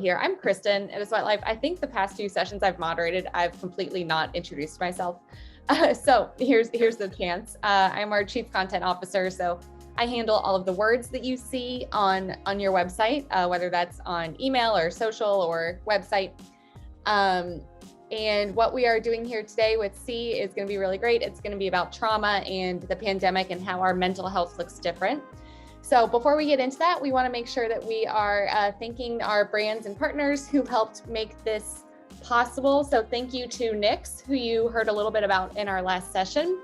Here. I'm Kristen at Sweat Life. I think the past few sessions I've moderated, I've completely not introduced myself. So here's the chance. I'm our Chief Content Officer, so I handle all of the words that you see on your website, whether that's on email or social or website. And what we are doing here today with C is going to be really great. It's going to be about trauma and the pandemic and how our mental health looks different. So before we get into that, we want to make sure that we are thanking our brands and partners who helped make this possible. So thank you to Nix, who you heard a little bit about in our last session.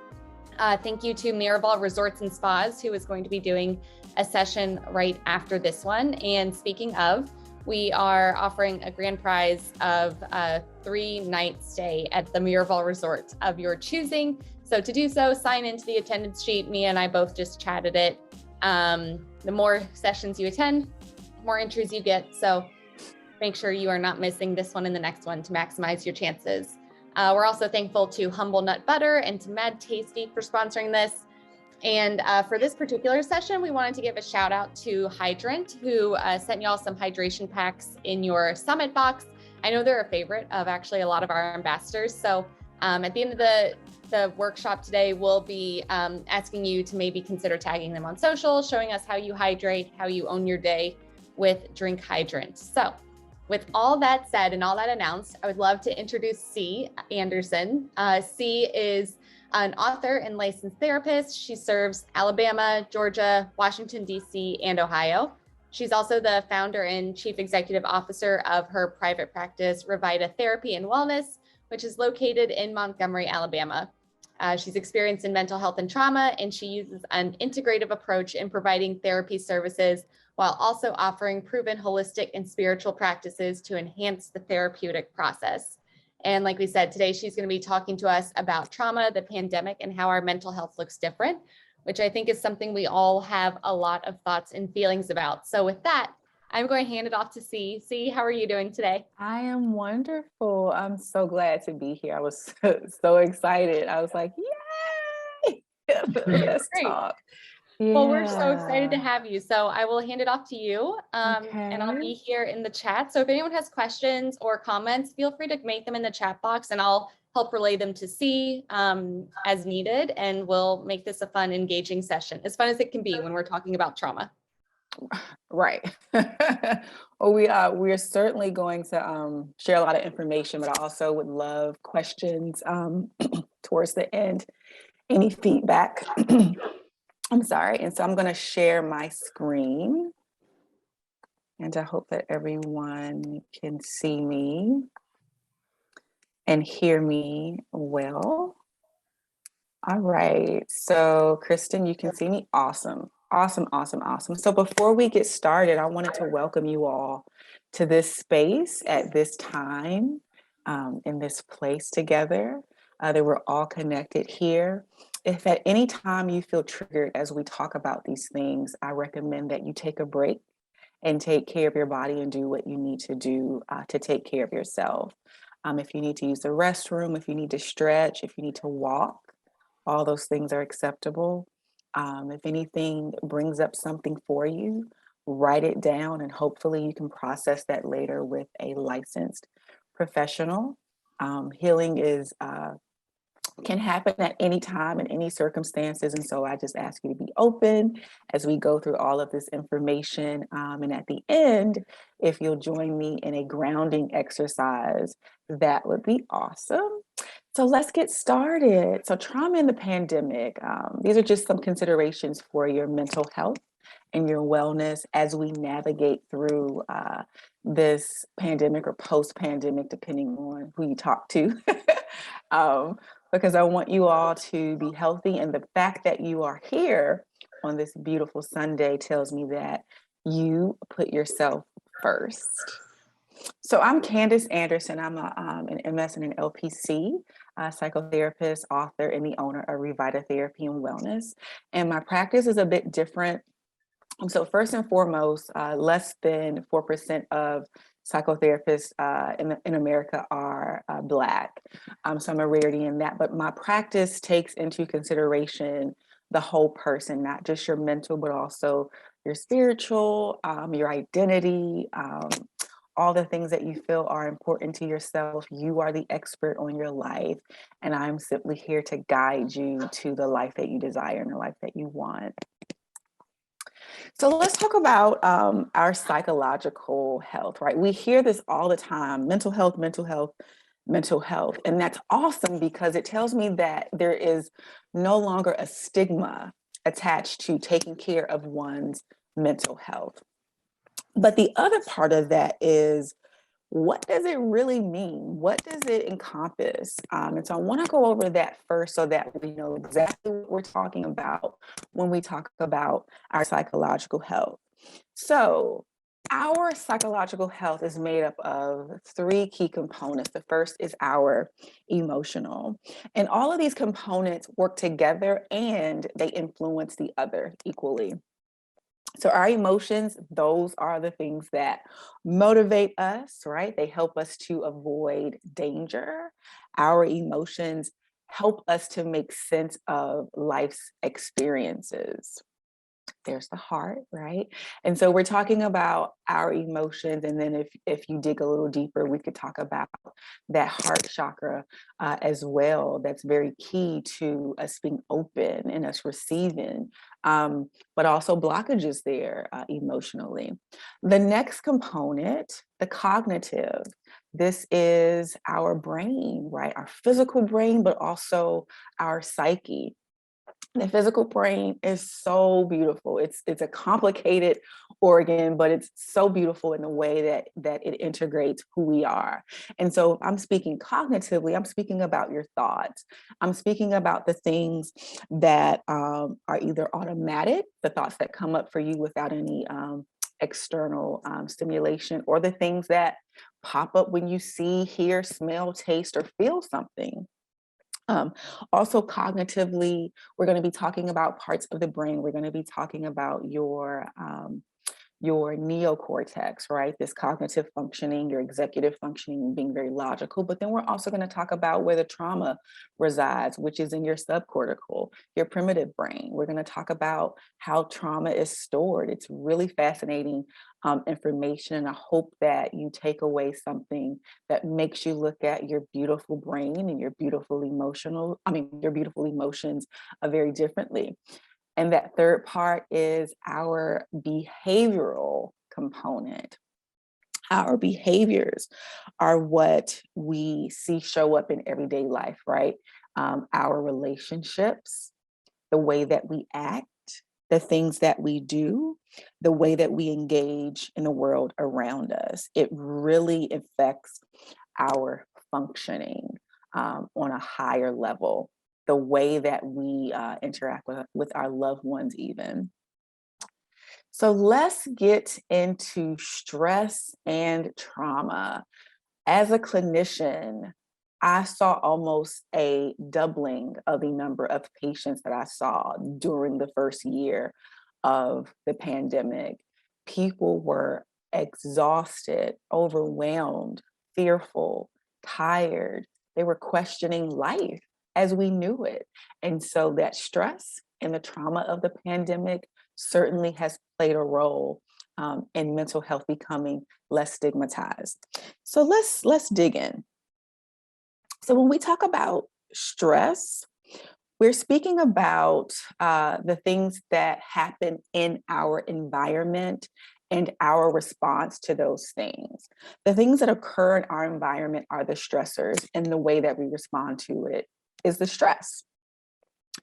Thank you to Miraval Resorts and Spas, who is going to be doing a session right after this one. And speaking of, we are offering a grand prize of a 3-night stay at the Miraval Resort of your choosing. So to do so, sign into the attendance sheet. Mia and I both just chatted it. The more sessions you attend, the more entries you get. So make sure you are not missing this one and the next one to maximize your chances. We're also thankful to Humble Nut Butter and to Mad Tasty for sponsoring this. And for this particular session, we wanted to give a shout out to Hydrant, who sent y'all some hydration packs in your summit box. I know they're a favorite of actually a lot of our ambassadors. So at the end of the workshop today, we'll be asking you to maybe consider tagging them on social, showing us how you hydrate, how you own your day with Drink Hydrant. So with all that said and all that announced, I would love to introduce C. Anderson. C is an author and licensed therapist. She serves Alabama, Georgia, Washington, D.C., and Ohio. She's also the founder and chief executive officer of her private practice, Revita Therapy and Wellness, which is located in Montgomery, Alabama. She's experienced in mental health and trauma, and she uses an integrative approach in providing therapy services while also offering proven holistic and spiritual practices to enhance the therapeutic process. And like we said, today she's going to be talking to us about trauma, the pandemic, and how our mental health looks different, which I think is something we all have a lot of thoughts and feelings about. So with that, I'm going to hand it off to C. C, how are you doing today? I am wonderful. I'm so glad to be here. I was so excited. I was like, yay! Let's talk. Well, we're so excited to have you. So I will hand it off to you and I'll be Okay. here in the chat. So if anyone has questions or comments, feel free to make them in the chat box and I'll help relay them to C as needed. And we'll make this a fun, engaging session, as fun as it can be when we're talking about trauma. Right. Well, we're certainly going to share a lot of information, but I also would love questions towards the end, any feedback. I'm sorry. And so I'm going to share my screen. And I hope that everyone can see me and hear me well. All right. So Kristen, you can see me. Awesome. Awesome, awesome, awesome. So before we get started, I wanted to welcome you all to this space at this time, in this place together, that we're all connected here. If at any time you feel triggered as we talk about these things, I recommend that you take a break and take care of your body and do what you need to do to take care of yourself. If you need to use the restroom, if you need to stretch, if you need to walk, all those things are acceptable. If anything brings up something for you, write it down and hopefully you can process that later with a licensed professional. Healing can happen at any time in any circumstances. And so I just ask you to be open as we go through all of this information. And at the end, if you'll join me in a grounding exercise, that would be awesome. So let's get started. So trauma in the pandemic, these are just some considerations for your mental health and your wellness as we navigate through this pandemic or post-pandemic, depending on who you talk to. Because I want you all to be healthy. And the fact that you are here on this beautiful Sunday tells me that you put yourself first. So I'm Candice Anderson. I'm an MS and an LPC, psychotherapist, author, and the owner of Revita Therapy and Wellness. And my practice is a bit different. So first and foremost, less than 4% of psychotherapists in America are Black. So I'm a rarity in that, but my practice takes into consideration the whole person, not just your mental, but also your spiritual, your identity, all the things that you feel are important to yourself. You are the expert on your life, and I'm simply here to guide you to the life that you desire and the life that you want. So let's talk about our psychological health, right? We hear this all the time: mental health, mental health, mental health. And that's awesome because it tells me that there is no longer a stigma attached to taking care of one's mental health. But the other part of that is, what does it really mean? What does it encompass? And so I want to go over that first so that we know exactly what we're talking about when we talk about our psychological health. So our psychological health is made up of three key components. The first is our emotional, and all of these components work together and they influence the other equally. So our emotions, those are the things that motivate us, right? They help us to avoid danger. Our emotions help us to make sense of life's experiences. There's the heart, right? And so we're talking about our emotions. And then if you dig a little deeper, we could talk about that heart chakra as well. That's very key to us being open and us receiving, but also blockages there emotionally. The next component, the cognitive, this is our brain, right? Our physical brain, but also our psyche. The physical brain is so beautiful. It's a complicated organ, but it's so beautiful in the way that it integrates who we are. And so if I'm speaking cognitively, I'm speaking about your thoughts. I'm speaking about the things that are either automatic, the thoughts that come up for you without any external stimulation, or the things that pop up when you see, hear, smell, taste, or feel something. Also cognitively, we're going to be talking about parts of the brain. We're going to be talking about your neocortex, right? This cognitive functioning, your executive functioning, being very logical. But then we're also going to talk about where the trauma resides, which is in your subcortical, your primitive brain. We're going to talk about how trauma is stored. It's really fascinating information. And I hope that you take away something that makes you look at your beautiful brain and your beautiful emotions very differently. And that third part is our behavioral component. Our behaviors are what we see show up in everyday life, right? Our relationships, the way that we act, the things that we do, the way that we engage in the world around us. It really affects our functioning on a higher level, the way that we interact with our loved ones even. So let's get into stress and trauma. As a clinician, I saw almost a doubling of the number of patients that I saw during the first year of the pandemic. People were exhausted, overwhelmed, fearful, tired. They were questioning life as we knew it. And so that stress and the trauma of the pandemic certainly has played a role in mental health becoming less stigmatized. So let's dig in. So when we talk about stress, we're speaking about the things that happen in our environment and our response to those things. The things that occur in our environment are the stressors, and the way that we respond to it is the stress.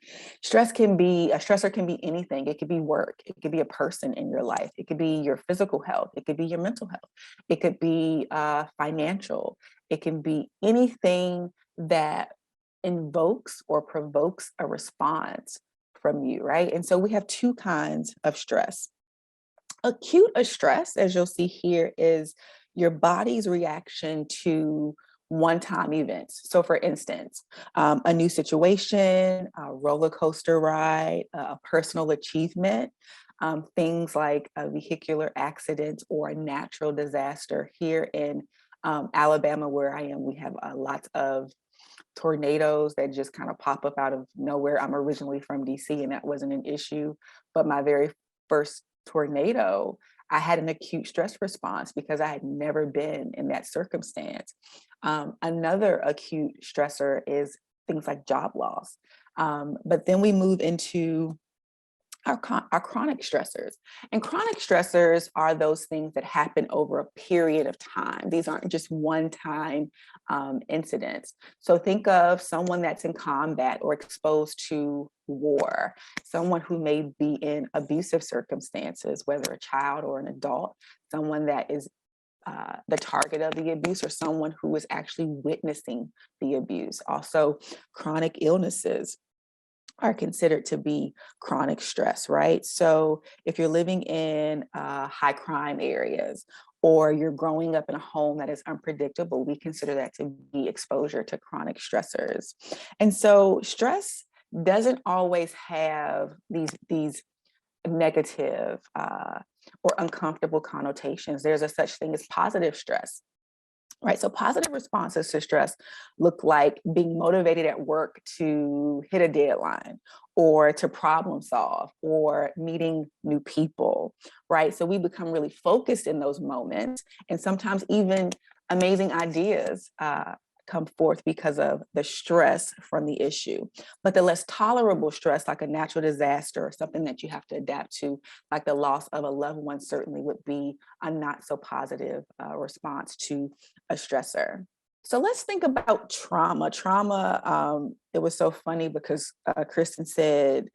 A stressor can be anything. It could be work. It could be a person in your life. It could be your physical health. It could be your mental health. It could be financial. It can be anything that invokes or provokes a response from you, right? And so we have two kinds of stress. Acute stress, as you'll see here, is your body's reaction to one-time events. So for instance, a new situation, a roller coaster ride, a personal achievement, things like a vehicular accident or a natural disaster. Here in Alabama, where I am, we have lots of tornadoes that just kind of pop up out of nowhere. I'm originally from DC, and that wasn't an issue, but my very first tornado, I had an acute stress response because I had never been in that circumstance. Another acute stressor is things like job loss. But then we move into our chronic stressors. And chronic stressors are those things that happen over a period of time. These aren't just one-time incidents. So think of someone that's in combat or exposed to war, someone who may be in abusive circumstances, whether a child or an adult, someone that is the target of the abuse, or someone who is actually witnessing the abuse. Also, chronic illnesses are considered to be chronic stress, right? So if you're living in high crime areas, or you're growing up in a home that is unpredictable, we consider that to be exposure to chronic stressors. And so stress doesn't always have these negative or uncomfortable connotations. There's a such thing as positive stress. Right. So positive responses to stress look like being motivated at work to hit a deadline, or to problem solve, or meeting new people. Right. So we become really focused in those moments, and sometimes even amazing ideas come forth because of the stress from the issue. But the less tolerable stress, like a natural disaster or something that you have to adapt to, like the loss of a loved one, certainly would be a not so positive response to a stressor. So let's think about trauma. Trauma, it was so funny because Kristen said,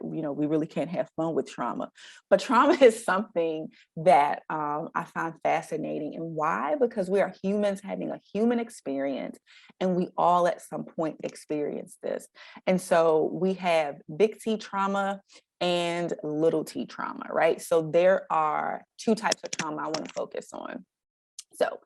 we really can't have fun with trauma. But trauma is something that I find fascinating. And why? Because we are humans having a human experience, and we all at some point experience this. And so we have big T trauma and little t trauma, right? So there are two types of trauma I want to focus on. So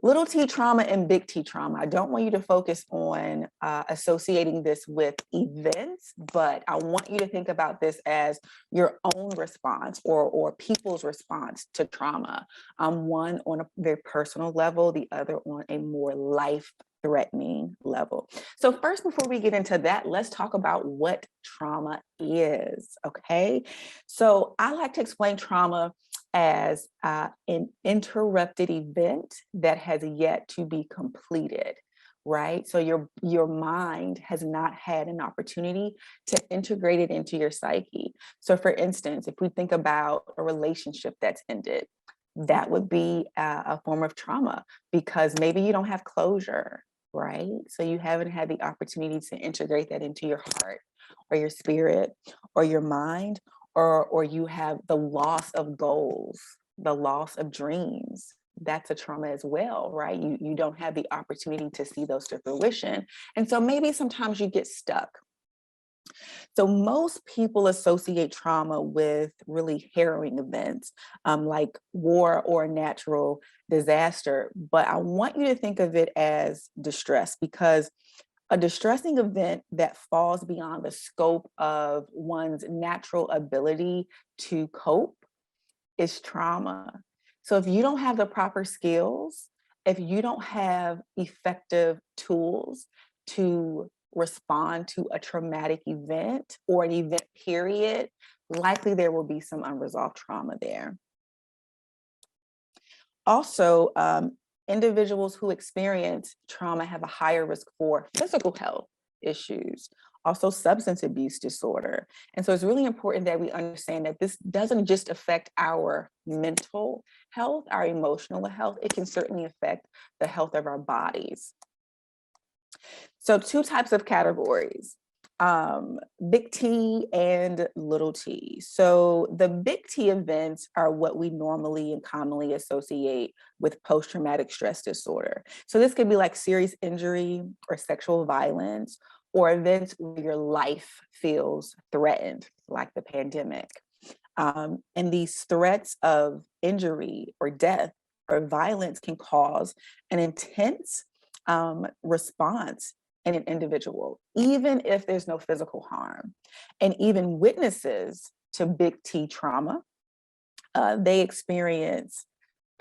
little t trauma and big T trauma. I don't want you to focus on associating this with events, but I want you to think about this as your own response, or people's response to trauma. One on a very personal level, the other on a more life-threatening level. So first, before we get into that, let's talk about what trauma is, okay? So I like to explain trauma as an interrupted event that has yet to be completed, right? So your mind has not had an opportunity to integrate it into your psyche. So for instance, if we think about a relationship that's ended, that would be a form of trauma, because maybe you don't have closure, right? So you haven't had the opportunity to integrate that into your heart, or your spirit, or your mind, or you have the loss of goals, the loss of dreams. That's a trauma as well, right? You don't have the opportunity to see those to fruition. And so maybe sometimes you get stuck. So most people associate trauma with really harrowing events, like war or natural disaster. But I want you to think of it as distress, because a distressing event that falls beyond the scope of one's natural ability to cope is trauma. So if you don't have the proper skills, if you don't have effective tools to respond to a traumatic event or an event period, likely there will be some unresolved trauma there. Also, individuals who experience trauma have a higher risk for physical health issues, also substance abuse disorder. And so it's really important that we understand that this doesn't just affect our mental health, our emotional health, it can certainly affect the health of our bodies. So two types of categories, big T and little t. So the big T events are what we normally and commonly associate with post-traumatic stress disorder. So this could be like serious injury or sexual violence, or events where your life feels threatened, like the pandemic. And these threats of injury or death or violence can cause an intense response in an individual, even if there's no physical harm. And even witnesses to big T trauma, they experience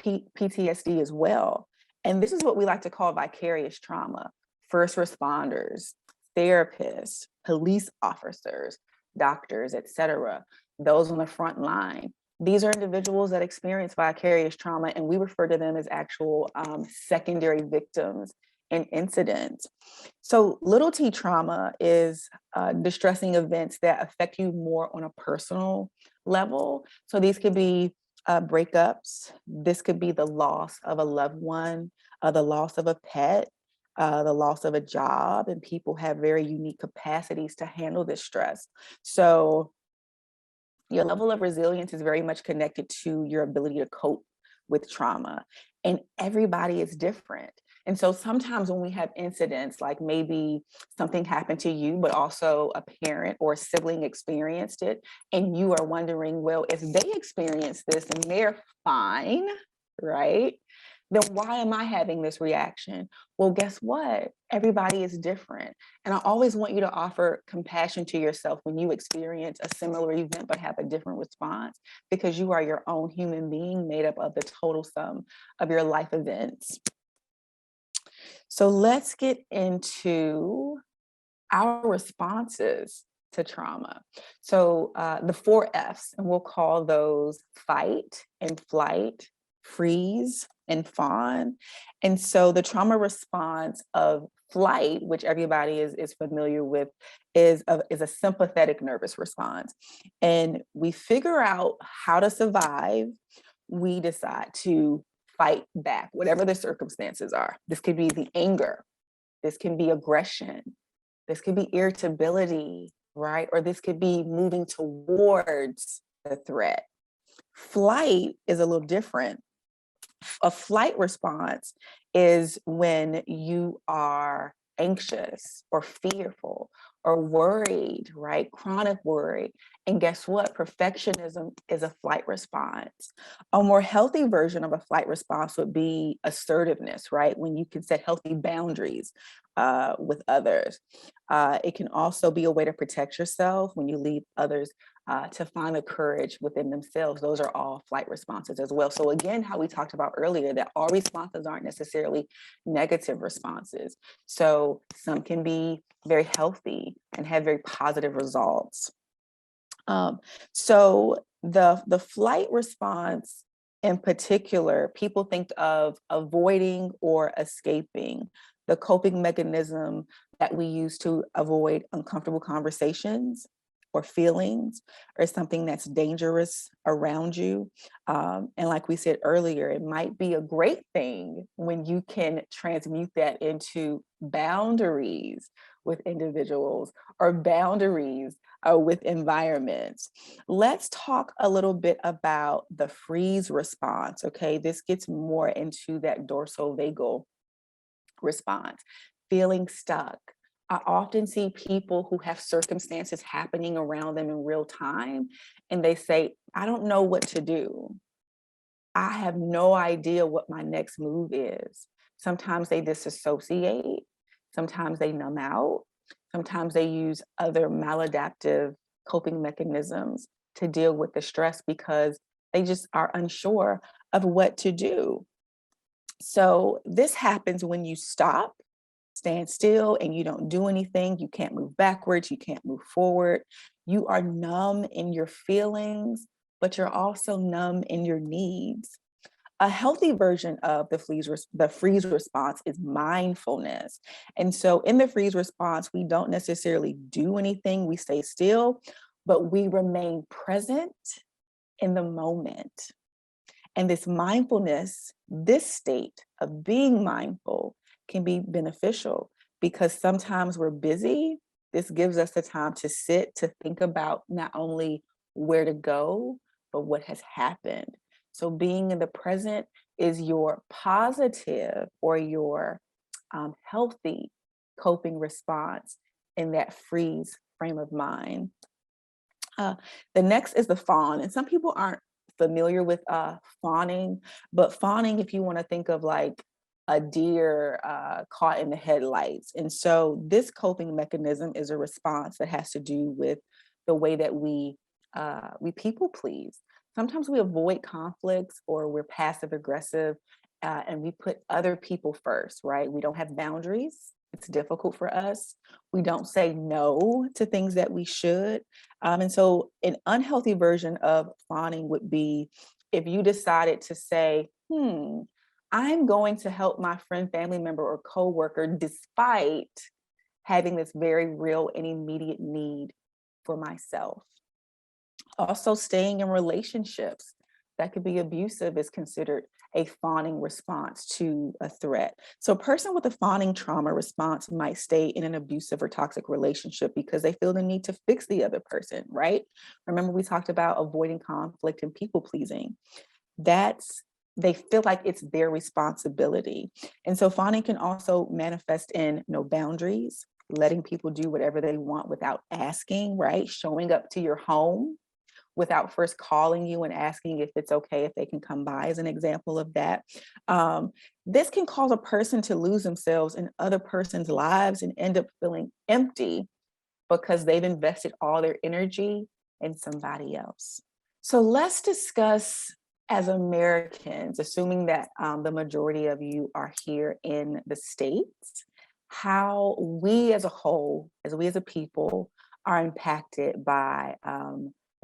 PTSD as well. And this is what we like to call vicarious trauma. First responders, therapists, police officers, doctors, etc. Those on the front line These are individuals that experience vicarious trauma, and we refer to them as actual secondary victims in incidents. So little t trauma is distressing events that affect you more on a personal level. So these could be breakups. This could be the loss of a loved one, the loss of a pet, the loss of a job, and people have very unique capacities to handle this stress. So your level of resilience is very much connected to your ability to cope with trauma. And everybody is different. And so sometimes when we have incidents, like maybe something happened to you, but also a parent or a sibling experienced it, and you are wondering, well, if they experienced this and they're fine, right? Then why am I having this reaction? Well, guess what? Everybody is different. And I always want you to offer compassion to yourself when you experience a similar event but have a different response, because you are your own human being made up of the total sum of your life events. So let's get into our responses to trauma. So the 4 F's, and we'll call those fight and flight, freeze and fawn. And so the trauma response of flight, which everybody is familiar with, is a sympathetic nervous response. And we figure out how to survive. We decide to fight back, whatever the circumstances are. This could be the anger. This can be aggression. This could be irritability, right? Or this could be moving towards the threat. Flight is a little different. A flight response is when you are anxious or fearful or worried, right? Chronic worry. And guess what? Perfectionism is a flight response. A more healthy version of a flight response would be assertiveness, right? When you can set healthy boundaries with others. It can also be a way to protect yourself when you leave others to find the courage within themselves. Those are all flight responses as well. So again, how we talked about earlier, that all responses aren't necessarily negative responses. So some can be very healthy and have very positive results. So the flight response in particular, people think of avoiding or escaping. The coping mechanism that we use to avoid uncomfortable conversations or feelings or something that's dangerous around you. And like we said earlier, it might be a great thing when you can transmute that into boundaries with individuals or boundaries with environments. Let's talk a little bit about the freeze response. Okay, this gets more into that dorsal-vagal response, feeling stuck. I often see people who have circumstances happening around them in real time, and they say, I don't know what to do. I have no idea what my next move is. Sometimes they disassociate, sometimes they numb out, sometimes they use other maladaptive coping mechanisms to deal with the stress because they just are unsure of what to do. So this happens when you stop, stand still, and you don't do anything. You can't move backwards, you can't move forward. You are numb in your feelings, but you're also numb in your needs. A healthy version of the freeze response is mindfulness. And so in the freeze response, we don't necessarily do anything, we stay still, but we remain present in the moment. And this mindfulness, this state of being mindful, can be beneficial because sometimes we're busy. This gives us the time to sit, to think about not only where to go, but what has happened. So being in the present is your positive or your healthy coping response in that freeze frame of mind. The next is the fawn, and some people aren't familiar with fawning, but fawning, if you want to think of like a deer caught in the headlights. And so this coping mechanism is a response that has to do with the way that we people please. Sometimes we avoid conflicts or we're passive aggressive and we put other people first, right? We don't have boundaries. It's difficult for us. We don't say no to things that we should. And so an unhealthy version of fawning would be if you decided to say, I'm going to help my friend, family member, or coworker despite having this very real and immediate need for myself. Also, staying in relationships that could be abusive is considered a fawning response to a threat. So a person with a fawning trauma response might stay in an abusive or toxic relationship because they feel the need to fix the other person, right? Remember, we talked about avoiding conflict and people pleasing. They feel like it's their responsibility. And so fawning can also manifest in no boundaries, letting people do whatever they want without asking, right? Showing up to your home without first calling you and asking if it's okay if they can come by, as an example of that. This can cause a person to lose themselves in other person's lives and end up feeling empty because they've invested all their energy in somebody else. So let's discuss, as Americans, assuming that the majority of you are here in the States, how we as a whole, as we as a people, are impacted by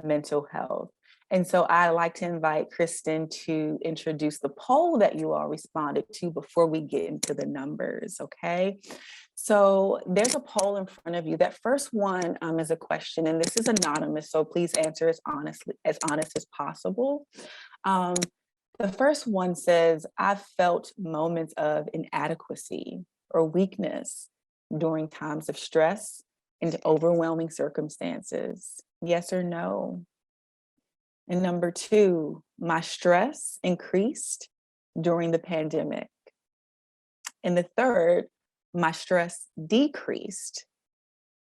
mental health. And so I'd like to invite Kristen to introduce the poll that you all responded to before we get into the numbers, okay? So there's a poll in front of you. That first one is a question, and this is anonymous, so please answer as honest as possible. The first one says, I've felt moments of inadequacy or weakness during times of stress and overwhelming circumstances. Yes or no? And number two, my stress increased during the pandemic. And the third, my stress decreased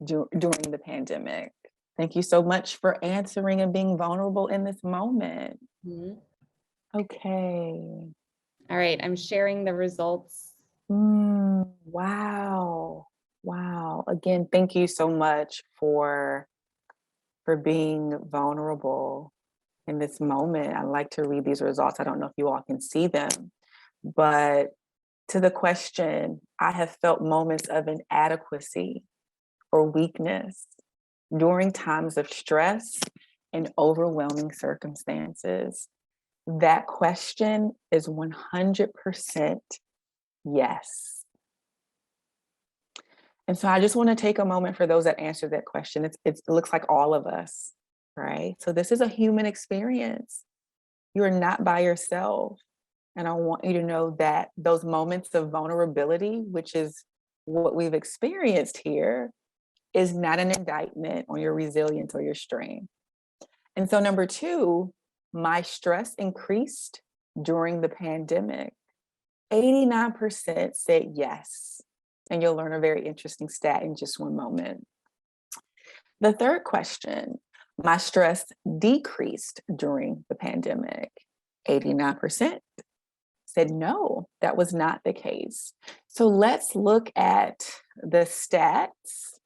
during the pandemic. Thank you so much for answering and being vulnerable in this moment. Mhm. Okay. All right, I'm sharing the results. Wow. Wow. Again, thank you so much for being vulnerable in this moment. I like to read these results. I don't know if you all can see them, but to the question, I have felt moments of inadequacy or weakness during times of stress and overwhelming circumstances. That question is 100% yes. And so I just want to take a moment for those that answered that question. It looks like all of us, right? So this is a human experience. You're not by yourself. And I want you to know that those moments of vulnerability, which is what we've experienced here, is not an indictment on your resilience or your strength. And so number two, my stress increased during the pandemic. 89% said yes. And you'll learn a very interesting stat in just one moment. The third question, my stress decreased during the pandemic. 89% said no, that was not the case. So let's look at the stats.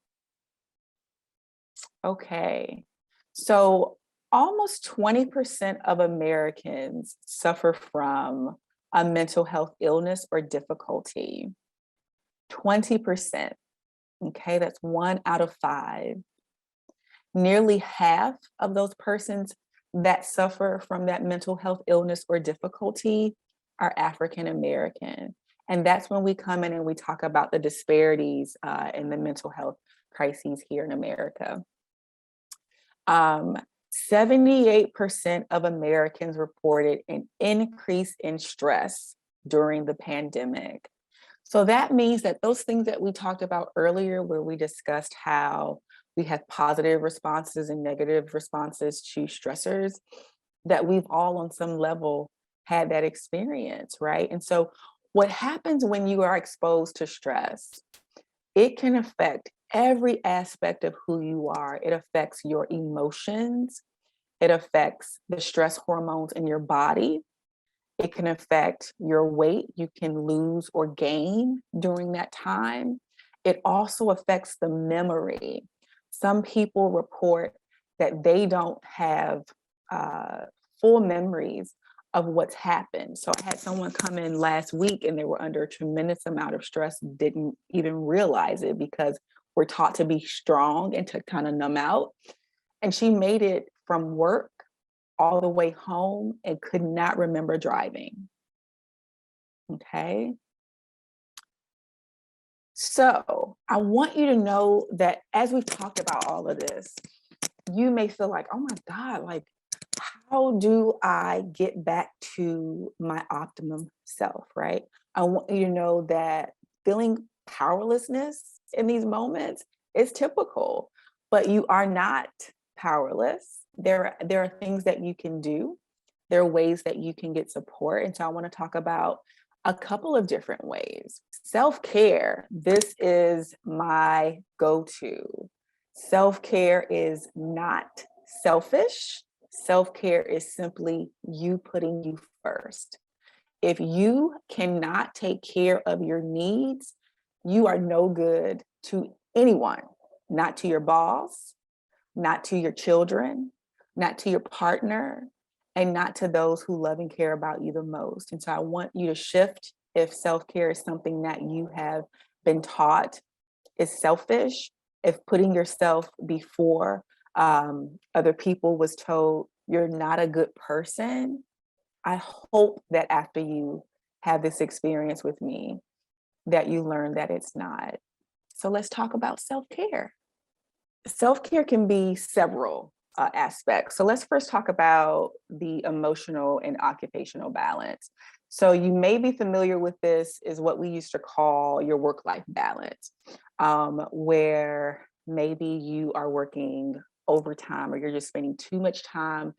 Okay, so almost 20% of Americans suffer from a mental health illness or difficulty. 20%, okay, that's 1 out of 5. Nearly half of those persons that suffer from that mental health illness or difficulty are African American. And that's when we come in and we talk about the disparities in the mental health crises here in America. 78% of Americans reported an increase in stress during the pandemic. So that means that those things that we talked about earlier, where we discussed how we have positive responses and negative responses to stressors, that we've all on some level had that experience, right? And so what happens when you are exposed to stress, it can affect every aspect of who you are. It affects your emotions. It affects the stress hormones in your body. It can affect your weight. You can lose or gain during that time. It also affects the memory. Some people report that they don't have full memories of what's happened. So I had someone come in last week and they were under a tremendous amount of stress, didn't even realize it because we're taught to be strong and to kind of numb out. And she made it from work all the way home and could not remember driving. Okay. So I want you to know that as we've talked about all of this, you may feel like, oh my God, like, how do I get back to my optimum self, right? I want you to know that feeling powerlessness in these moments is typical, but you are not powerless. There are things that you can do. There are ways that you can get support. And so I want to talk about a couple of different ways. Self-care, this is my go-to. Self-care is not selfish. Self-care is simply you putting you first. If you cannot take care of your needs, you are no good to anyone, not to your boss, not to your children, not to your partner, and not to those who love and care about you the most. And so I want you to shift if self-care is something that you have been taught is selfish, if putting yourself before other people was told you're not a good person. I hope that after you have this experience with me, that you learn that it's not. So let's talk about self-care. Self-care can be several aspects. So let's first talk about the emotional and occupational balance. So you may be familiar with this, is what we used to call your work-life balance, where maybe you are working overtime or you're just spending too much time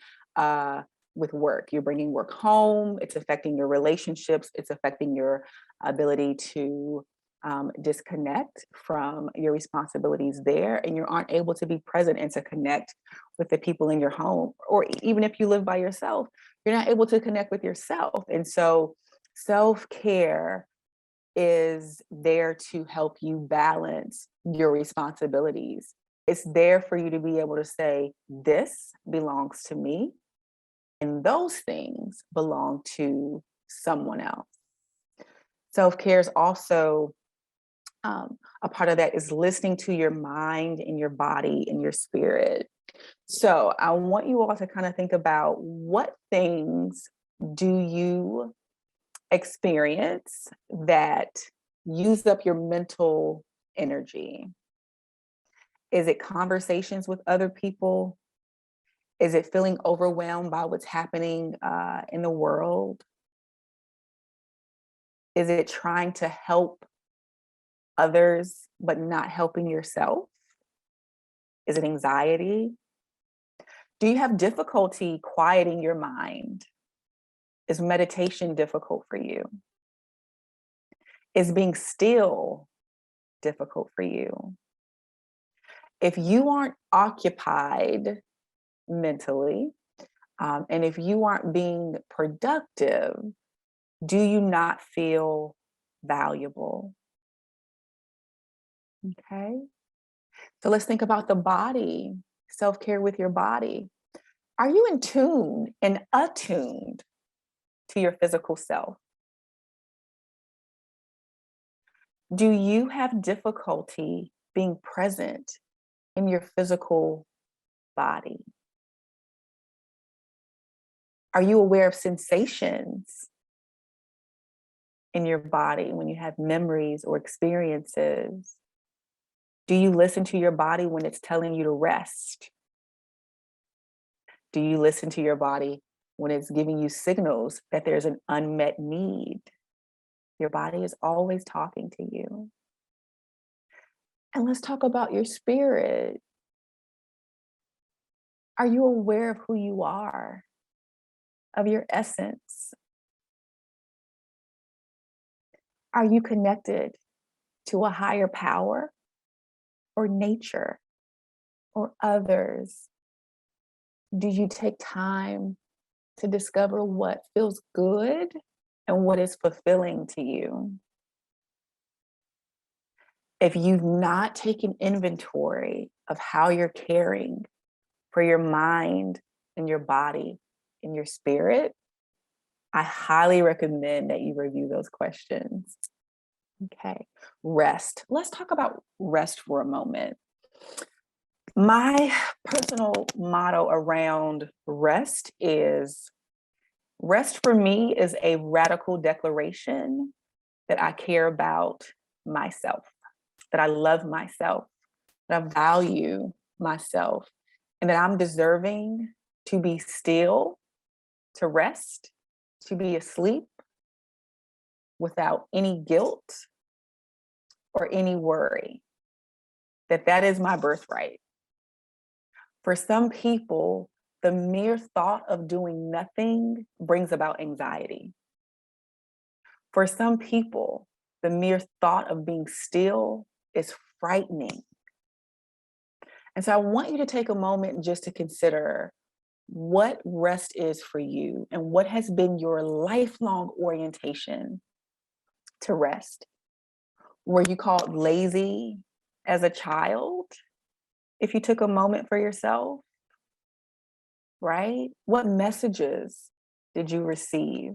with work. You're bringing work home. It's affecting your relationships. It's affecting your ability to disconnect from your responsibilities there, and you aren't able to be present and to connect with the people in your home. Or even if you live by yourself, you're not able to connect with yourself. And so self-care is there to help you balance your responsibilities. It's there for you to be able to say, this belongs to me, and those things belong to someone else. Self-care is also a part of that is listening to your mind and your body and your spirit. So I want you all to kind of think about, what things do you experience that use up your mental energy? Is it conversations with other people? Is it feeling overwhelmed by what's happening in the world? Is it trying to help others but not helping yourself? Is it anxiety? Do you have difficulty quieting your mind? Is meditation difficult for you? Is being still difficult for you? If you aren't occupied mentally, and if you aren't being productive, do you not feel valuable? Okay. So let's think about the body, self-care with your body. Are you in tune and attuned to your physical self? Do you have difficulty being present in your physical body? Are you aware of sensations in your body when you have memories or experiences? Do you listen to your body when it's telling you to rest? Do you listen to your body when it's giving you signals that there's an unmet need? Your body is always talking to you. And let's talk about your spirit. Are you aware of who you are, of your essence? Are you connected to a higher power or nature or others? Do you take time to discover what feels good and what is fulfilling to you? If you've not taken inventory of how you're caring for your mind and your body and your spirit, I highly recommend that you review those questions. Okay, rest. Let's talk about rest for a moment. My personal motto around rest for me is a radical declaration that I care about myself, that I love myself, that I value myself, and that I'm deserving to be still, to rest, to be asleep without any guilt or any worry, that is my birthright. For some people, the mere thought of doing nothing brings about anxiety. For some people, the mere thought of being still is frightening. And so I want you to take a moment just to consider what rest is for you and what has been your lifelong orientation to rest. Were you called lazy as a child? If you took a moment for yourself, right? What messages did you receive?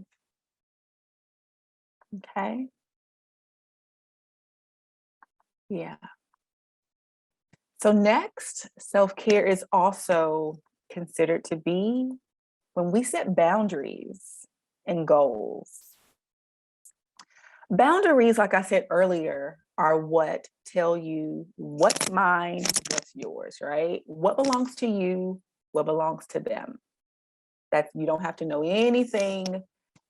Okay. Yeah. So next, self-care is also considered to be when we set boundaries and goals. Boundaries, like I said earlier, are what tell you what's mine, what's yours, right? What belongs to you, what belongs to them. That you don't have to know anything,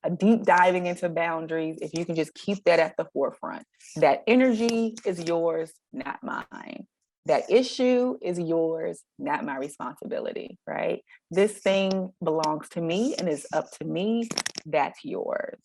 a deep diving into boundaries, if you can just keep that at the forefront. That energy is yours, not mine. That issue is yours, not my responsibility, right? This thing belongs to me and is up to me, that's yours.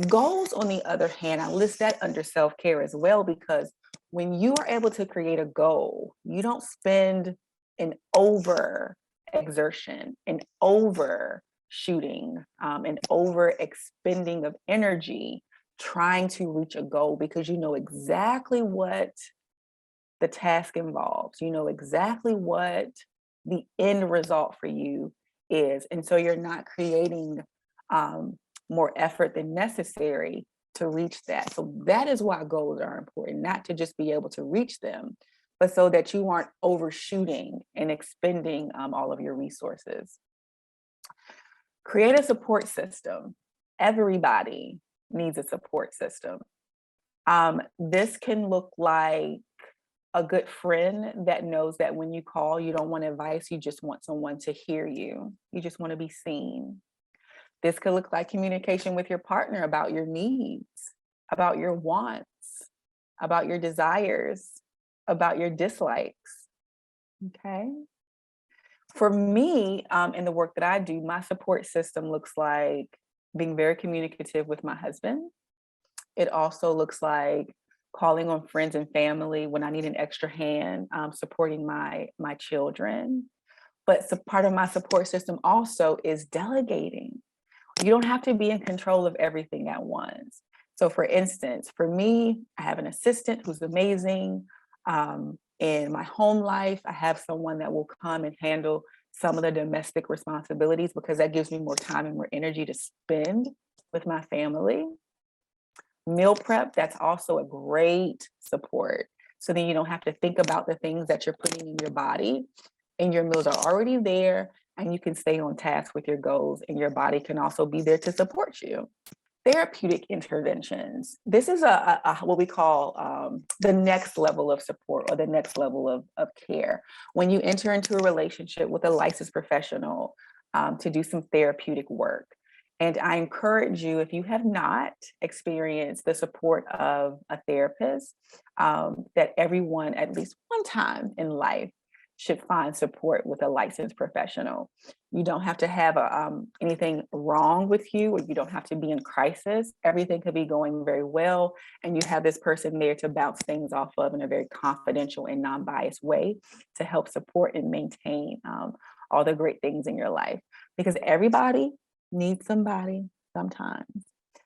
Goals, on the other hand, I list that under self-care as well, because when you are able to create a goal, you don't spend an over exertion, an overshooting, an over expending of energy trying to reach a goal, because you know exactly what the task involves. You know exactly what the end result for you is. And so you're not creating more effort than necessary to reach that. So that is why goals are important, not to just be able to reach them, but so that you aren't overshooting and expending all of your resources. Create a support system. Everybody needs a support system. This can look like a good friend that knows that when you call, you don't want advice, you just want someone to hear you. You just want to be seen. This could look like communication with your partner about your needs, about your wants, about your desires, about your dislikes. Okay. For me, in the work that I do, my support system looks like being very communicative with my husband. It also looks like calling on friends and family when I need an extra hand, supporting my children. But part of my support system also is delegating. You don't have to be in control of everything at once. So for instance, for me, I have an assistant who's amazing. In my home life, I have someone that will come and handle some of the domestic responsibilities, because that gives me more time and more energy to spend with my family. Meal prep, that's also a great support. So then you don't have to think about the things that you're putting in your body, and your meals are already there, and you can stay on task with your goals, and your body can also be there to support you. Therapeutic interventions. This is a what we call the next level of support, or the next level of care. When you enter into a relationship with a licensed professional to do some therapeutic work. And I encourage you, if you have not experienced the support of a therapist, that everyone at least one time in life should find support with a licensed professional. You don't have to have anything wrong with you, or you don't have to be in crisis. Everything could be going very well, and you have this person there to bounce things off of in a very confidential and non-biased way to help support and maintain all the great things in your life, because everybody needs somebody sometimes.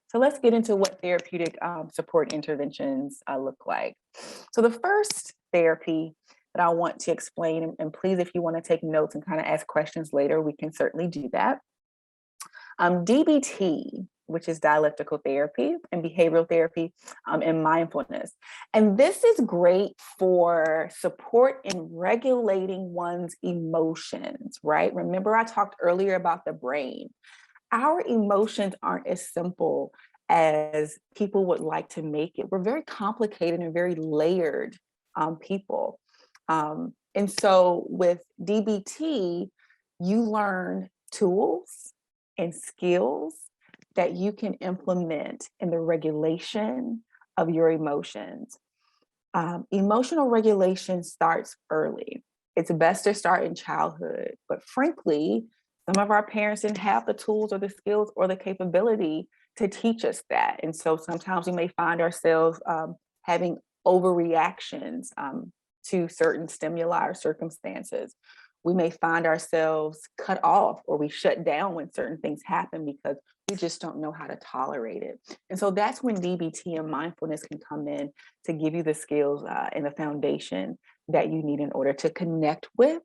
So let's get into what therapeutic support interventions look like. So the first therapy that I want to explain, and please, if you want to take notes and kind of ask questions later, we can certainly do that. DBT, which is dialectical therapy and behavioral therapy, and mindfulness. And this is great for support in regulating one's emotions, right? Remember, I talked earlier about the brain. Our emotions aren't as simple as people would like to make it. We're very complicated and very layered people. And so with DBT, you learn tools and skills that you can implement in the regulation of your emotions. Emotional regulation starts early. It's best to start in childhood, but frankly, some of our parents didn't have the tools or the skills or the capability to teach us that. And so sometimes we may find ourselves having overreactions to certain stimuli or circumstances. We may find ourselves cut off or we shut down when certain things happen because we just don't know how to tolerate it. And so that's when DBT and mindfulness can come in to give you the skills and the foundation that you need in order to connect with.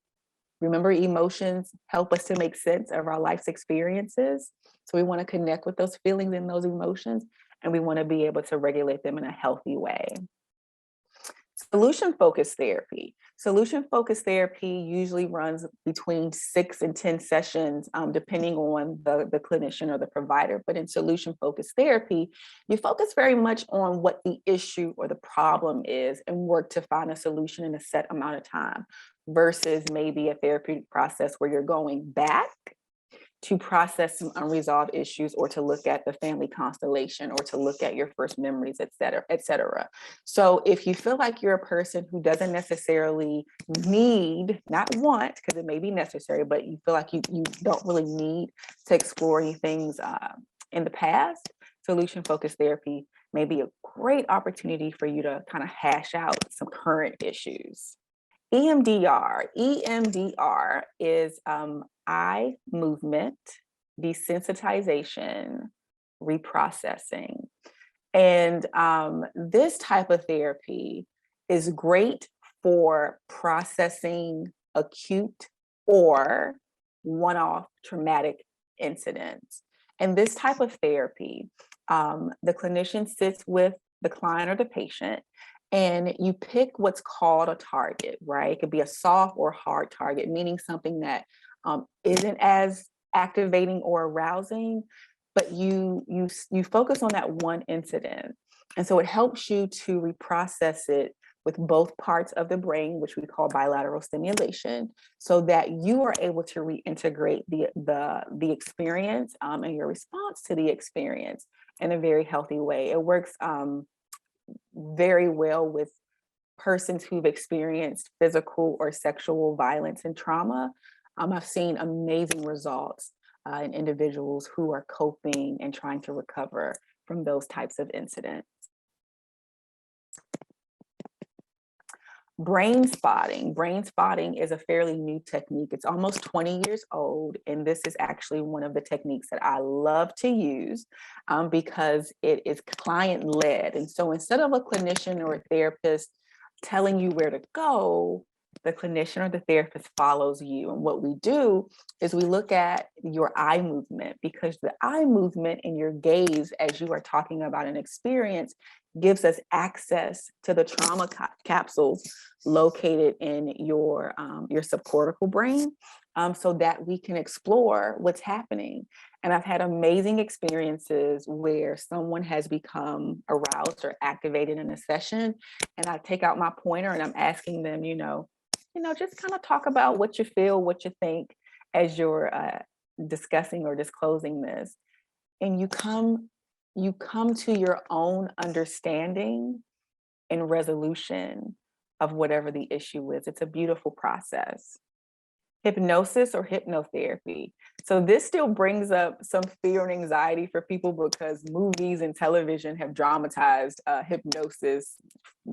Remember, emotions help us to make sense of our life's experiences. So we want to connect with those feelings and those emotions, and we want to be able to regulate them in a healthy way. Solution-focused therapy. Solution-focused therapy usually runs between 6 and 10 sessions, depending on the clinician or the provider. But in solution-focused therapy, you focus very much on what the issue or the problem is and work to find a solution in a set amount of time, versus maybe a therapeutic process where you're going back to process some unresolved issues or to look at the family constellation or to look at your first memories, et cetera, et cetera. So if you feel like you're a person who doesn't necessarily need, not want, because it may be necessary, but you feel like you don't really need to explore any things in the past, solution-focused therapy may be a great opportunity for you to kind of hash out some current issues. EMDR. EMDR is eye movement desensitization reprocessing. And this type of therapy is great for processing acute or one-off traumatic incidents. And this type of therapy, the clinician sits with the client or the patient, and you pick what's called a target, right? It could be a soft or hard target, meaning something that isn't as activating or arousing, but you focus on that one incident. And so it helps you to reprocess it with both parts of the brain, which we call bilateral stimulation, so that you are able to reintegrate the experience and your response to the experience in a very healthy way. It works very well with persons who've experienced physical or sexual violence and trauma. I've seen amazing results in individuals who are coping and trying to recover from those types of incidents. Brain spotting. Brain spotting is a fairly new technique. It's almost 20 years old, and this is actually one of the techniques that I love to use because it is client-led. And so instead of a clinician or a therapist telling you where to go, the clinician or the therapist follows you. And what we do is we look at your eye movement, because the eye movement and your gaze as you are talking about an experience gives us access to the trauma capsules located in your subcortical brain, so that we can explore what's happening. And I've had amazing experiences where someone has become aroused or activated in a session, and I take out my pointer and I'm asking them, just kind of talk about what you feel, what you think as you're discussing or disclosing this. And you come to your own understanding and resolution of whatever the issue is. It's a beautiful process. Hypnosis or hypnotherapy. So this still brings up some fear and anxiety for people because movies and television have dramatized hypnosis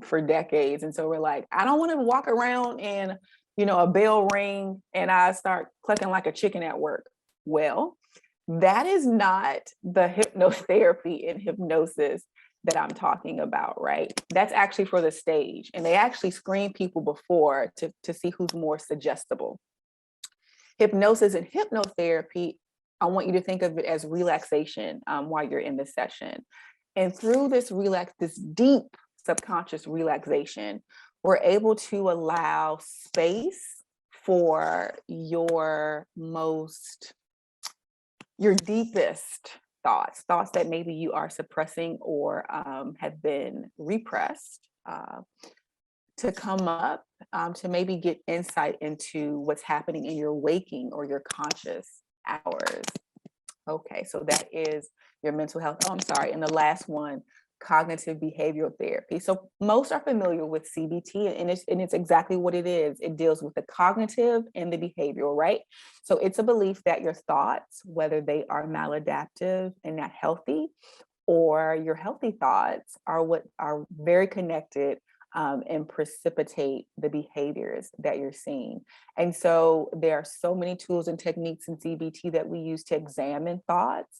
for decades. And so we're like, I don't want to walk around and, a bell ring and I start clucking like a chicken at work. Well, that is not the hypnotherapy and hypnosis that I'm talking about, right? That's actually for the stage. And they actually screen people before to see who's more suggestible. Hypnosis and hypnotherapy I want you to think of it as relaxation while you're in the session. And through this deep subconscious relaxation, we're able to allow space for your deepest thoughts that maybe you are suppressing or have been repressed to come up, to maybe get insight into what's happening in your waking or your conscious hours. Okay, so that is your mental health. Oh, I'm sorry. And the last one, cognitive behavioral therapy. So most are familiar with CBT, and it's exactly what it is. It deals with the cognitive and the behavioral, right? So it's a belief that your thoughts, whether they are maladaptive and not healthy, or your healthy thoughts are what are very connected and precipitate the behaviors that you're seeing. And so there are so many tools and techniques in CBT that we use to examine thoughts,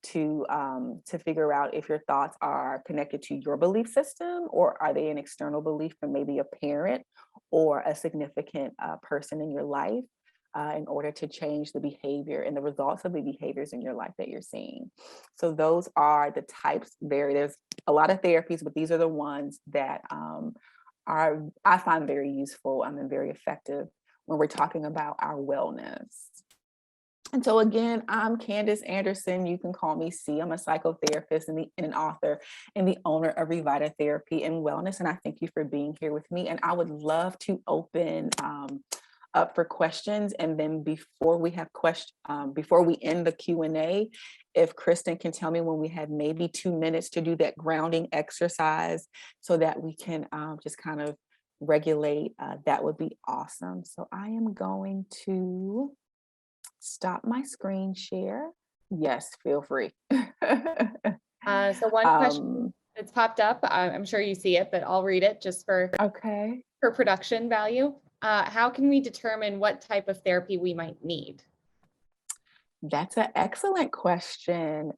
to figure out if your thoughts are connected to your belief system, or are they an external belief from maybe a parent or a significant person in your life, in order to change the behavior and the results of the behaviors in your life that you're seeing. So those are the types. There's a lot of therapies, but these are the ones that I find very useful and very effective when we're talking about our wellness. And so again, I'm Candice Anderson. You can call me C. I'm a psychotherapist and an author and the owner of Revita Therapy and Wellness. And I thank you for being here with me. And I would love to open up for questions. And then before we end the Q&A, if Kristen can tell me when we have maybe 2 minutes to do that grounding exercise so that we can just kind of regulate, that would be awesome. So I am going to stop my screen share. Yes, feel free. So one question that's popped up, I'm sure you see it, but I'll read it just for production value. How can we determine what type of therapy we might need? That's an excellent question.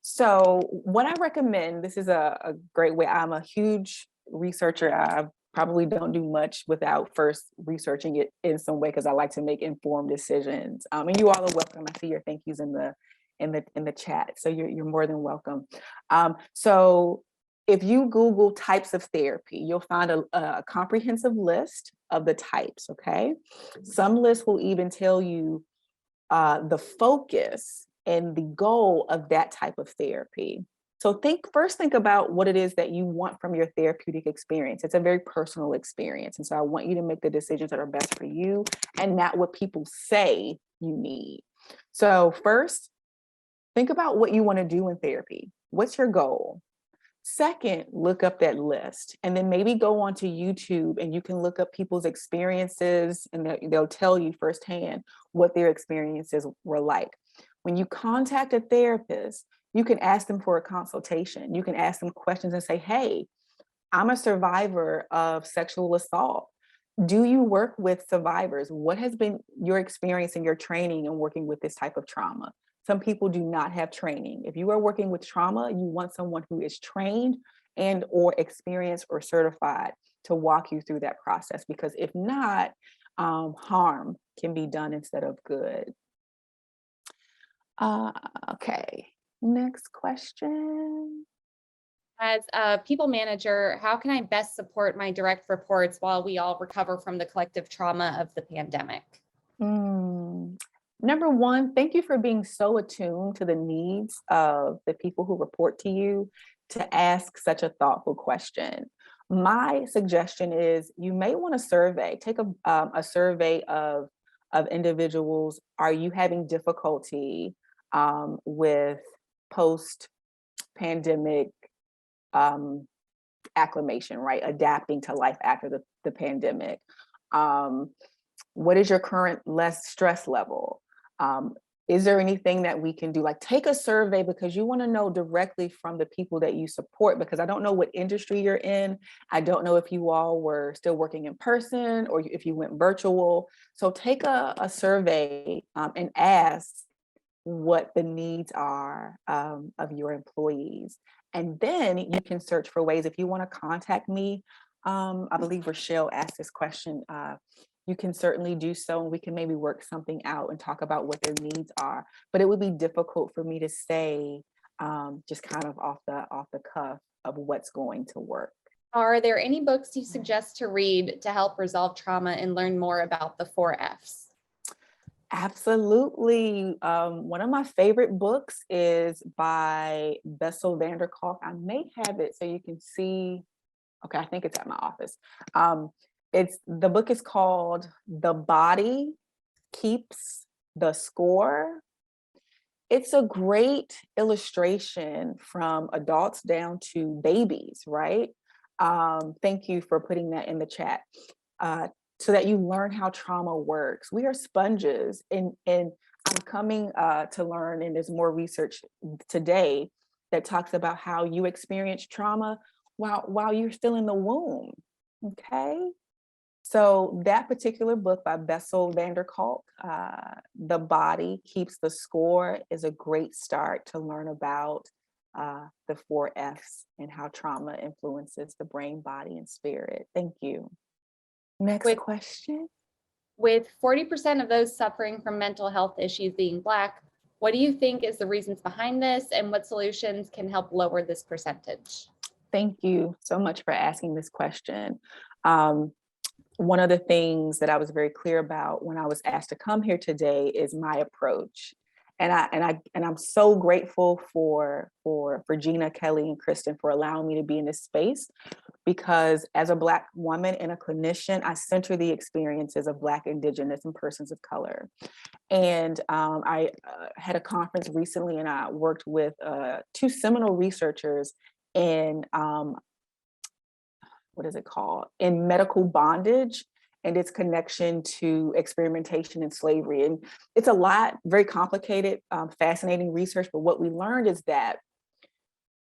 So what I recommend, this is a great way. I'm a huge researcher. I probably don't do much without first researching it in some way, because I like to make informed decisions. And you all are welcome. I see your thank yous in the chat. So you're more than welcome. So if you Google types of therapy, you'll find a comprehensive list of the types, okay? Some lists will even tell you the focus and the goal of that type of therapy. So first think about what it is that you want from your therapeutic experience. It's a very personal experience. And so I want you to make the decisions that are best for you and not what people say you need. So first, think about what you want to do in therapy. What's your goal? Second, look up that list, and then maybe go onto YouTube and you can look up people's experiences, and they'll tell you firsthand what their experiences were like. When you contact a therapist, you can ask them for a consultation. You can ask them questions and say, hey, I'm a survivor of sexual assault. Do you work with survivors? What has been your experience and your training in working with this type of trauma? Some people do not have training. If you are working with trauma, you want someone who is trained and or experienced or certified to walk you through that process, because if not, harm can be done instead of good. Okay, next question. As a people manager, how can I best support my direct reports while we all recover from the collective trauma of the pandemic? Number one, thank you for being so attuned to the needs of the people who report to you to ask such a thoughtful question. My suggestion is you may want to take a survey of individuals. Are you having difficulty with post-pandemic acclimation, right? Adapting to life after the pandemic. What is your current less stress level? Is there anything that we can do? Like take a survey, because you want to know directly from the people that you support, because I don't know what industry you're in. I don't know if you all were still working in person or if you went virtual. So take a survey and ask what the needs are of your employees. And then you can search for ways. If you want to contact me, I believe Rochelle asked this question. you can certainly do so, and we can maybe work something out and talk about what their needs are. But it would be difficult for me to say just kind of off the cuff of what's going to work. Are there any books you suggest to read to help resolve trauma and learn more about the 4 Fs? Absolutely. One of my favorite books is by Bessel van der Kolk. I may have it so you can see. Okay, I think it's at my office. The book is called The Body Keeps the Score. It's a great illustration from adults down to babies, right? Thank you for putting that in the chat. So that you learn how trauma works. We are sponges, and I'm coming to learn, and there's more research today that talks about how you experience trauma while you're still in the womb, okay? So that particular book by Bessel van der Kolk, The Body Keeps the Score, is a great start to learn about the 4 Fs and how trauma influences the brain, body, and spirit. Thank you. Next question. With 40% of those suffering from mental health issues being Black, what do you think is the reasons behind this, and what solutions can help lower this percentage? Thank you so much for asking this question. One of the things that I was very clear about when I was asked to come here today is my approach. And I'm so grateful for Gina, Kelly, and Kristen for allowing me to be in this space, because as a Black woman and a clinician, I center the experiences of Black, Indigenous, and persons of color. And I had a conference recently, and I worked with 2 seminal researchers in what is it called? In medical bondage and its connection to experimentation and slavery. And it's a lot, very complicated, fascinating research, but what we learned is that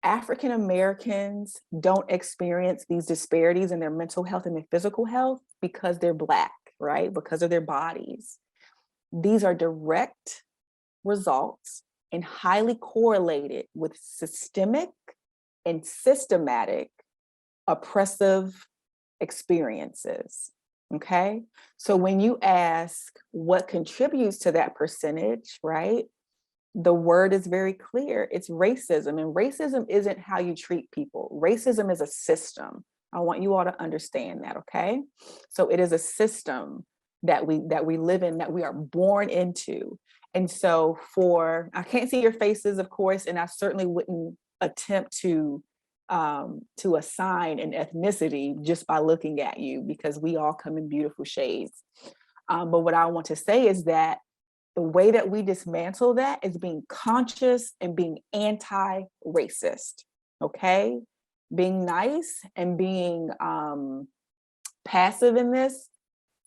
African Americans don't experience these disparities in their mental health and their physical health because they're Black, right? Because of their bodies. These are direct results and highly correlated with systemic and systematic oppressive experiences, okay? So when you ask what contributes to that percentage, right? The word is very clear. It's racism, and racism isn't how you treat people. Racism is a system. I want you all to understand that, okay? So it is a system that we live in, that we are born into. And so I can't see your faces, of course, and I certainly wouldn't attempt to assign an ethnicity just by looking at you, because we all come in beautiful shades. But what I want to say is that the way that we dismantle that is being conscious and being anti-racist, okay? Being nice and being passive in this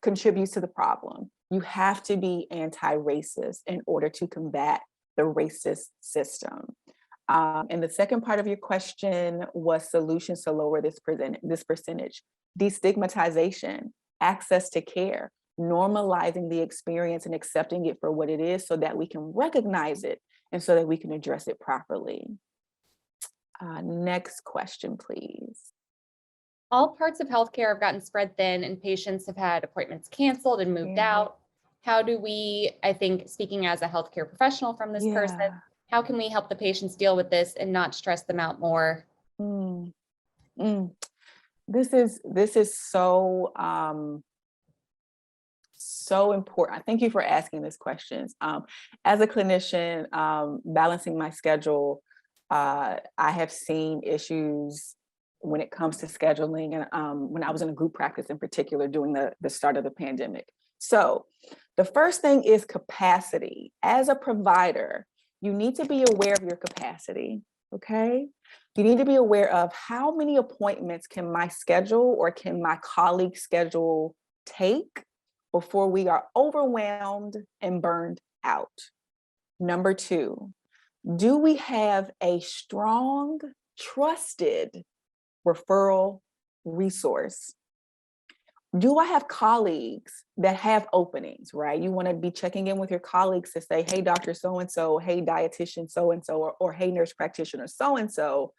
contributes to the problem. You have to be anti-racist in order to combat the racist system. And the second part of your question was solutions to lower this percentage. Destigmatization, access to care, normalizing the experience and accepting it for what it is so that we can recognize it and so that we can address it properly. Next question, please. All parts of healthcare have gotten spread thin, and patients have had appointments canceled and moved out. How do we, I think, speaking as a healthcare professional from this person, how can we help the patients deal with this and not stress them out more? This is so important. Thank you for asking these questions. As a clinician, balancing my schedule, I have seen issues when it comes to scheduling, and when I was in a group practice in particular during the start of the pandemic. So the first thing is capacity. As a provider, you need to be aware of your capacity, okay? You need to be aware of how many appointments can my schedule or can my colleague's schedule take before we are overwhelmed and burned out. Number 2, do we have a strong, trusted referral resource? Do I have colleagues that have openings, right? You want to be checking in with your colleagues to say, hey, Dr. So-and-so, hey, dietitian so-and-so, or hey, nurse practitioner so-and-so,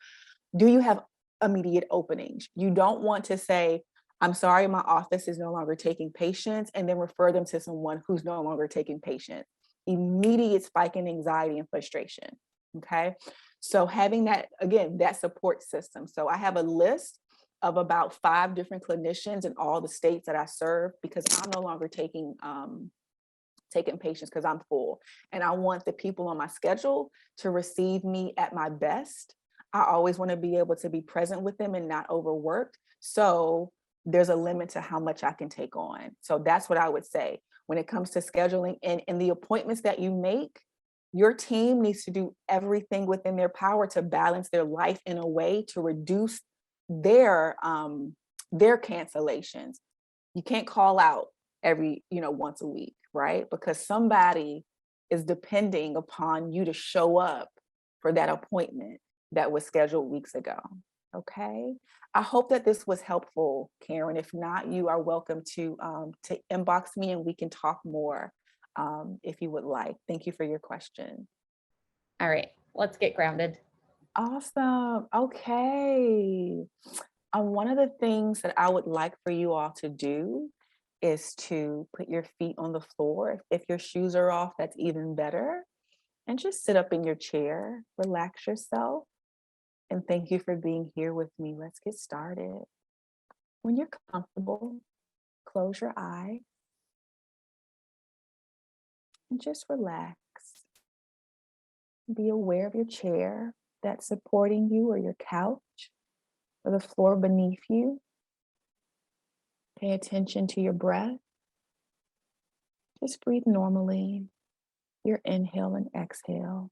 do you have immediate openings? You don't want to say, I'm sorry, my office is no longer taking patients, and then refer them to someone who's no longer taking patients. Immediate spike in anxiety and frustration. Okay. So having that, again, that support system. So I have a list of about 5 different clinicians in all the states that I serve, because I'm no longer taking patients because I'm full. And I want the people on my schedule to receive me at my best. I always want to be able to be present with them and not overworked. So there's a limit to how much I can take on. So that's what I would say when it comes to scheduling, and the appointments that you make. Your team needs to do everything within their power to balance their life in a way to reduce their cancellations. You can't call out every, once a week, right? Because somebody is depending upon you to show up for that appointment that was scheduled weeks ago. Okay. I hope that this was helpful, Karen. If not, you are welcome to inbox me and we can talk more if you would like. Thank you for your question. All right, let's get grounded. Awesome. Okay. One of the things that I would like for you all to do is to put your feet on the floor. If your shoes are off, that's even better. And just sit up in your chair, relax yourself. And thank you for being here with me. Let's get started. When you're comfortable, close your eyes and just relax. Be aware of your chair that's supporting you, or your couch, or the floor beneath you. Pay attention to your breath. Just breathe normally. Your inhale and exhale.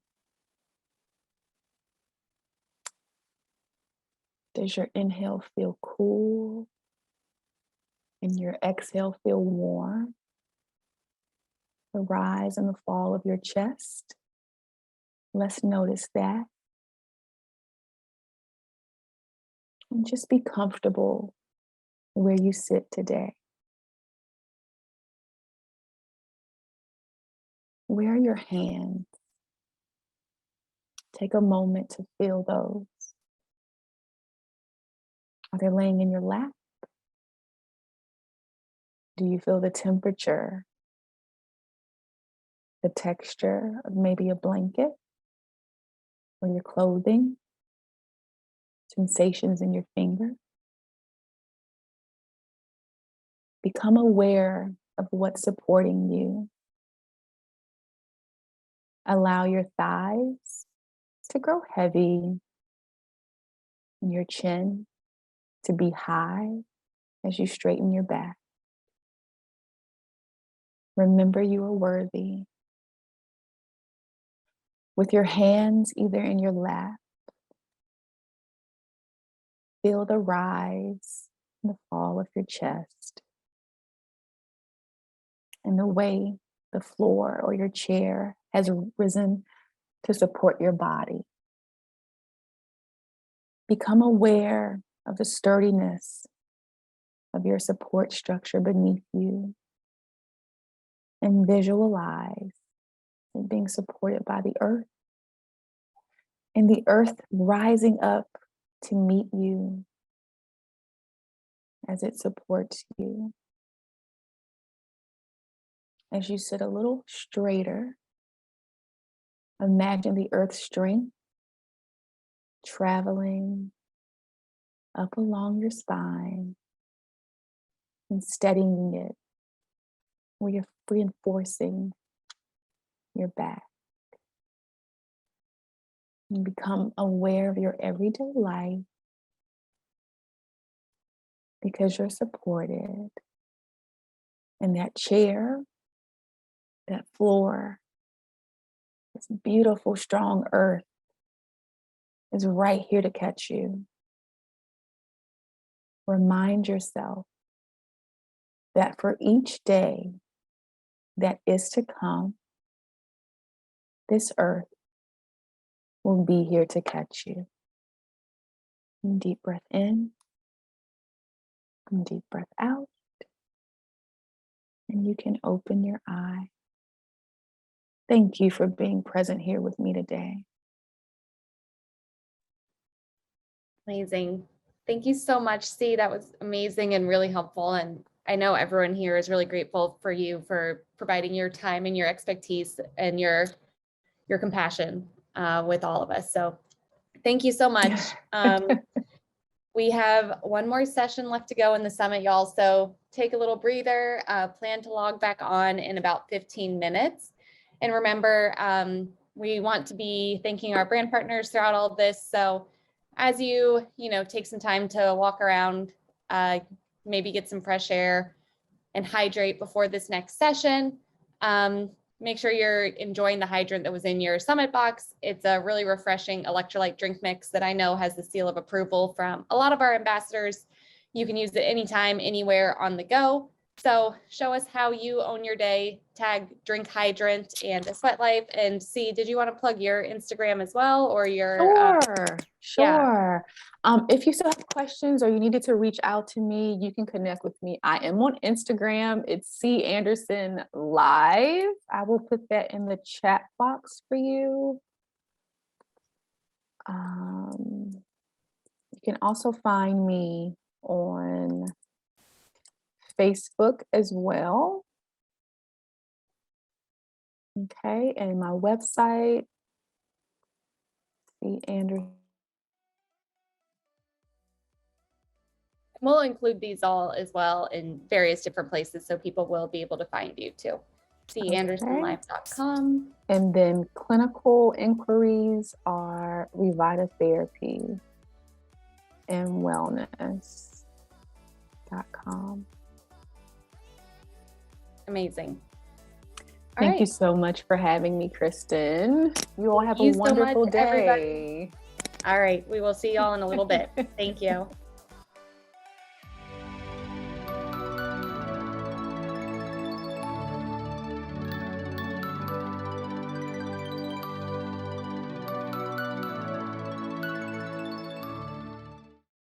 Does your inhale feel cool and your exhale feel warm? The rise and the fall of your chest. Let's notice that. And just be comfortable where you sit today. Where are your hands? Take a moment to feel those. Are they laying in your lap? Do you feel the temperature, the texture of maybe a blanket or your clothing? Sensations in your finger? Become aware of what's supporting you. Allow your thighs to grow heavy and your chin to be high as you straighten your back. Remember, you are worthy. With your hands either in your lap, feel the rise and the fall of your chest, and the way the floor or your chair has risen to support your body. Become aware of the sturdiness of your support structure beneath you, and visualize it being supported by the earth, and the earth rising up to meet you as it supports you. As you sit a little straighter, imagine the earth's strength traveling up along your spine and steadying it, where you're reinforcing your back. And become aware of your everyday life, because you're supported. And that chair, that floor, this beautiful, strong earth is right here to catch you. Remind yourself that for each day that is to come, this earth will be here to catch you. And deep breath in, and deep breath out, and you can open your eye. Thank you for being present here with me today. Amazing. Thank you so much, C. That was amazing and really helpful. And I know everyone here is really grateful for you for providing your time and your expertise and your compassion with all of us. So thank you so much. We have one more session left to go in the summit, y'all. So take a little breather, plan to log back on in about 15 minutes. And remember, we want to be thanking our brand partners throughout all of this. So as you take some time to walk around, maybe get some fresh air and hydrate before this next session. Make sure you're enjoying the hydrant that was in your summit box. It's a really refreshing electrolyte drink mix that I know has the seal of approval from a lot of our ambassadors. You can use it anytime, anywhere on the go. So show us how you own your day, tag Drink Hydrant and A Sweat Life. And C, did you want to plug your Instagram as well, or your? Sure. If you still have questions or you needed to reach out to me, you can connect with me. I am on Instagram. It's C Anderson Live. I will put that in the chat box for you. You can also find me on Facebook as well. Okay, and my website, C Anderson. We'll include these all as well in various different places so people will be able to find you too. candiceandersonlife.com. And then clinical inquiries are Revita Therapy and Wellness.com. Amazing. Thank you so much for having me, Kristen. You all have a wonderful day. Everybody. All right. We will see you all in a little bit. Thank you.